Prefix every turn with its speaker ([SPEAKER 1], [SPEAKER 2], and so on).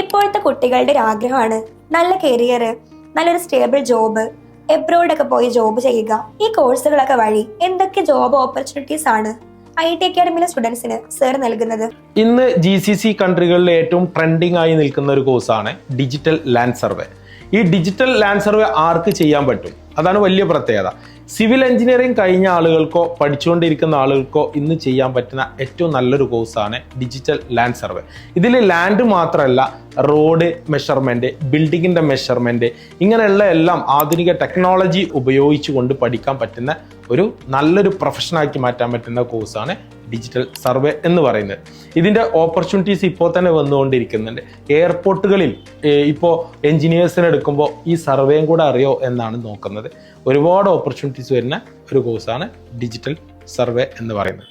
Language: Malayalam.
[SPEAKER 1] ഇപ്പോഴത്തെ കുട്ടികളുടെ ഒരു ആഗ്രഹമാണ് നല്ല കരിയർ, നല്ലൊരു സ്റ്റേബിൾ ജോബ്, എബ്രോഡൊക്കെ പോയി ജോബ് ചെയ്യുക. ഈ കോഴ്സുകളൊക്കെ വഴി എന്തൊക്കെ ജോബ് ഓപ്പർച്യൂണിറ്റീസ് ആണ് IT അക്കാഡമിയിലെ സ്റ്റുഡൻസിന് സർ നൽകുന്നത്?
[SPEAKER 2] ഇന്ന് GCC കൺട്രികളിൽ ഏറ്റവും ട്രെൻഡിങ് ആയി നിൽക്കുന്ന ഒരു കോഴ്സാണ് ഡിജിറ്റൽ ലാൻഡ് സർവേ. ഈ ഡിജിറ്റൽ ലാൻഡ് സർവേ ആർക്ക് ചെയ്യാൻ പറ്റും? അതാണ് വലിയ പ്രത്യേകത. സിവിൽ എഞ്ചിനീയറിംഗ് കഴിഞ്ഞ ആളുകൾക്കോ പഠിച്ചുകൊണ്ടിരിക്കുന്ന ആളുകൾക്കോ ഇന്ന് ചെയ്യാൻ പറ്റുന്ന ഏറ്റവും നല്ലൊരു കോഴ്സാണ് ഡിജിറ്റൽ ലാൻഡ് സർവേ. ഇതിൽ ലാൻഡ് മാത്രമല്ല, റോഡ് മെഷർമെൻറ്റ്, ബിൽഡിങ്ങിൻ്റെ മെഷർമെൻറ്റ്, ഇങ്ങനെയുള്ള എല്ലാം ആധുനിക ടെക്നോളജി ഉപയോഗിച്ചുകൊണ്ട് പഠിക്കാൻ പറ്റുന്ന ഒരു നല്ലൊരു പ്രൊഫഷനാക്കി മാറ്റാൻ പറ്റുന്ന കോഴ്സാണ് ഡിജിറ്റൽ സർവേ എന്ന് പറയുന്നത്. ഇതിൻ്റെ ഓപ്പർച്യൂണിറ്റീസ് ഇപ്പോൾ തന്നെ വന്നുകൊണ്ടിരിക്കുന്നുണ്ട്. എയർപോർട്ടുകളിൽ ഇപ്പോൾ എൻജിനീയേഴ്സിനെ എടുക്കുമ്പോൾ ഈ സർവേയും കൂടെ അറിയോ എന്നാണ് നോക്കുന്നത്. ഒരുപാട് ഓപ്പർച്യൂണിറ്റീസ് വരുന്ന ഒരു കോഴ്സാണ് ഡിജിറ്റൽ സർവേ എന്ന് പറയുന്നത്.